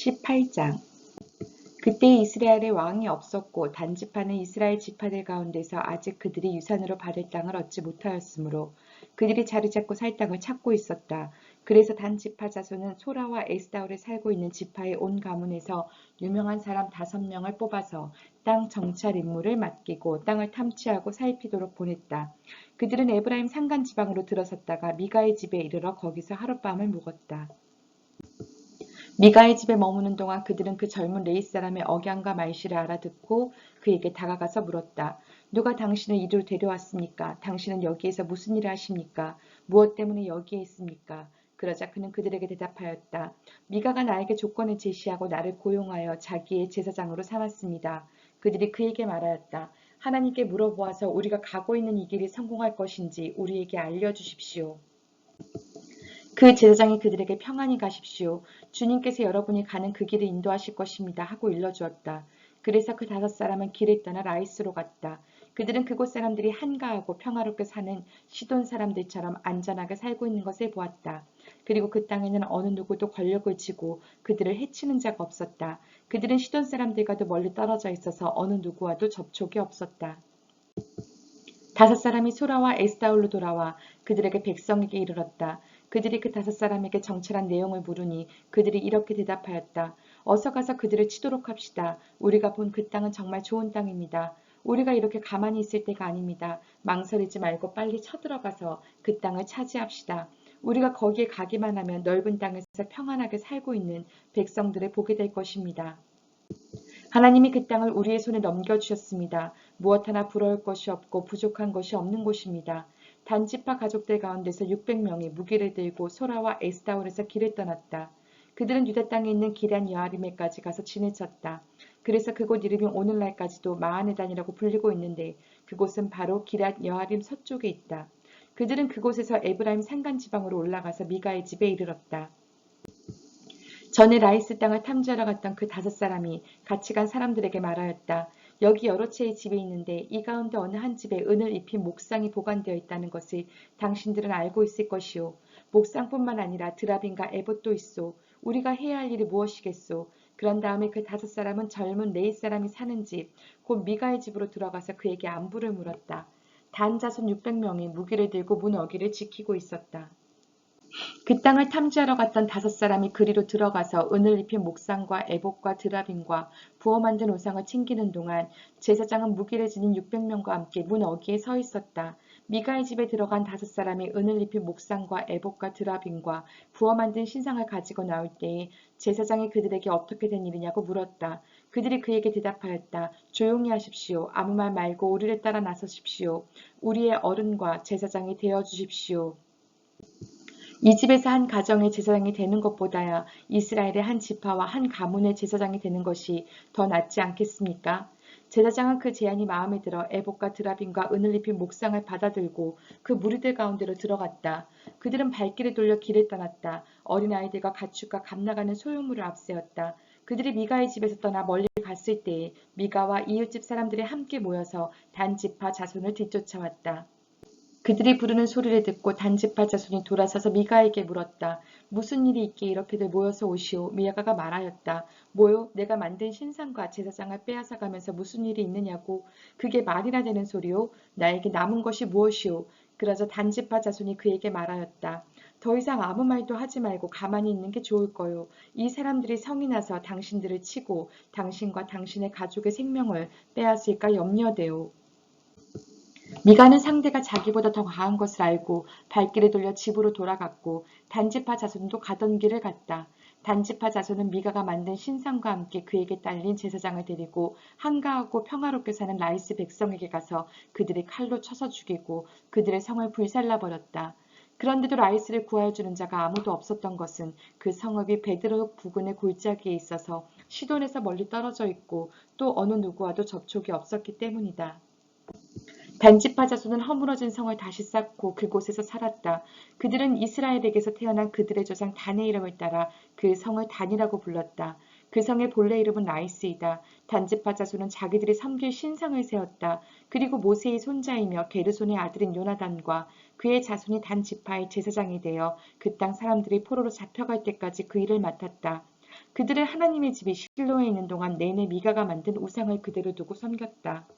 18장. 그때 이스라엘에 왕이 없었고 단지파는 이스라엘 지파들 가운데서 아직 그들이 유산으로 받을 땅을 얻지 못하였으므로 그들이 자리 잡고 살 땅을 찾고 있었다. 그래서 단지파 자손은 소라와 에스다올에 살고 있는 지파의 온 가문에서 유명한 사람 5명을 뽑아서 땅 정찰 임무를 맡기고 땅을 탐취하고 살피도록 보냈다. 그들은 에브라임 산간 지방으로 들어섰다가 미가의 집에 이르러 거기서 하룻밤을 묵었다. 미가의 집에 머무는 동안 그들은 그 젊은 레위 사람의 억양과 말씨를 알아듣고 그에게 다가가서 물었다. 누가 당신을 이리로 데려왔습니까? 당신은 여기에서 무슨 일을 하십니까? 무엇 때문에 여기에 있습니까? 그러자 그는 그들에게 대답하였다. 미가가 나에게 조건을 제시하고 나를 고용하여 자기의 제사장으로 삼았습니다. 그들이 그에게 말하였다. 하나님께 물어보아서 우리가 가고 있는 이 길이 성공할 것인지 우리에게 알려주십시오. 그 제사장이 그들에게 평안히 가십시오. 주님께서 여러분이 가는 그 길을 인도하실 것입니다. 하고 일러주었다. 그래서 그 5사람은 길을 떠나 라이스로 갔다. 그들은 그곳 사람들이 한가하고 평화롭게 사는 시돈 사람들처럼 안전하게 살고 있는 것을 보았다. 그리고 그 땅에는 어느 누구도 권력을 쥐고 그들을 해치는 자가 없었다. 그들은 시돈 사람들과도 멀리 떨어져 있어서 어느 누구와도 접촉이 없었다. 5사람이 소라와 에스다올로 돌아와 그들에게 백성에게 이르렀다. 그들이 그 5사람에게 정찰한 내용을 물으니 그들이 이렇게 대답하였다. 어서 가서 그들을 치도록 합시다. 우리가 본 그 땅은 정말 좋은 땅입니다. 우리가 이렇게 가만히 있을 때가 아닙니다. 망설이지 말고 빨리 쳐들어가서 그 땅을 차지합시다. 우리가 거기에 가기만 하면 넓은 땅에서 평안하게 살고 있는 백성들을 보게 될 것입니다. 하나님이 그 땅을 우리의 손에 넘겨주셨습니다. 무엇 하나 부러울 것이 없고 부족한 것이 없는 곳입니다. 단지파 가족들 가운데서 600명이 무기를 들고 소라와 에스다올에서 길을 떠났다. 그들은 유다 땅에 있는 기럇 여아림에까지 가서 진을 쳤다. 그래서 그곳 이름이 오늘날까지도 마하네단이라고 불리고 있는데 그곳은 바로 기럇 여아림 서쪽에 있다. 그들은 그곳에서 에브라임 산간 지방으로 올라가서 미가의 집에 이르렀다. 전에 라이스 땅을 탐지하러 갔던 그 5사람이 같이 간 사람들에게 말하였다. 여기 여러 채의 집이 있는데 이 가운데 어느 한 집에 은을 입힌 목상이 보관되어 있다는 것을 당신들은 알고 있을 것이요. 목상뿐만 아니라 드라빈과 에봇도 있소. 우리가 해야 할 일이 무엇이겠소. 그런 다음에 그 5사람은 젊은 레위 사람이 사는 집, 곧 미가의 집으로 들어가서 그에게 안부를 물었다. 단 자손 600명이 무기를 들고 문 어귀를 지키고 있었다. 그 땅을 탐지하러 갔던 5사람이 그리로 들어가서 은을 입힌 목상과 에봇과 드라빔과 부어 만든 우상을 챙기는 동안 제사장은 무기를 지닌 600명과 함께 문 어귀에 서 있었다. 미가의 집에 들어간 5사람이 은을 입힌 목상과 에봇과 드라빔과 부어 만든 신상을 가지고 나올 때에 제사장이 그들에게 어떻게 된 일이냐고 물었다. 그들이 그에게 대답하였다. 조용히 하십시오. 아무 말 말고 우리를 따라 나서십시오. 우리의 어른과 제사장이 되어 주십시오. 이 집에서 한 가정의 제사장이 되는 것보다야 이스라엘의 한 지파와 한 가문의 제사장이 되는 것이 더 낫지 않겠습니까? 제사장은 그 제안이 마음에 들어 에봇과 드라빔과 은을 입힌 목상을 받아들고 그 무리들 가운데로 들어갔다. 그들은 발길을 돌려 길을 떠났다. 어린아이들과 가축과 감나가는 소유물을 앞세웠다. 그들이 미가의 집에서 떠나 멀리 갔을 때에 미가와 이웃집 사람들이 함께 모여서 단지파 자손을 뒤쫓아왔다. 그들이 부르는 소리를 듣고 단지파 자손이 돌아서서 미가에게 물었다. 무슨 일이 있기에 이렇게들 모여서 오시오? 미가가 말하였다. 뭐요? 내가 만든 신상과 제사장을 빼앗아 가면서 무슨 일이 있느냐고? 그게 말이나 되는 소리요? 나에게 남은 것이 무엇이오? 그러자 단지파 자손이 그에게 말하였다. 더 이상 아무 말도 하지 말고 가만히 있는 게 좋을 거요. 이 사람들이 성이 나서 당신들을 치고 당신과 당신의 가족의 생명을 빼앗을까 염려되오. 미가는 상대가 자기보다 더 과한 것을 알고 발길을 돌려 집으로 돌아갔고 단지파 자손도 가던 길을 갔다. 단지파 자손은 미가가 만든 신상과 함께 그에게 딸린 제사장을 데리고 한가하고 평화롭게 사는 라이스 백성에게 가서 그들의 칼로 쳐서 죽이고 그들의 성을 불살라버렸다. 그런데도 라이스를 구하여주는 자가 아무도 없었던 것은 그 성읍이 베드로 부근의 골짜기에 있어서 시돈에서 멀리 떨어져 있고 또 어느 누구와도 접촉이 없었기 때문이다. 단지파 자손은 허물어진 성을 다시 쌓고 그곳에서 살았다. 그들은 이스라엘에게서 태어난 그들의 조상 단의 이름을 따라 그 성을 단이라고 불렀다. 그 성의 본래 이름은 라이스이다. 단지파 자손은 자기들이 섬길 신상을 세웠다. 그리고 모세의 손자이며 게르손의 아들인 요나단과 그의 자손이 단지파의 제사장이 되어 그 땅 사람들이 포로로 잡혀갈 때까지 그 일을 맡았다. 그들은 하나님의 집이 실로에 있는 동안 내내 미가가 만든 우상을 그대로 두고 섬겼다.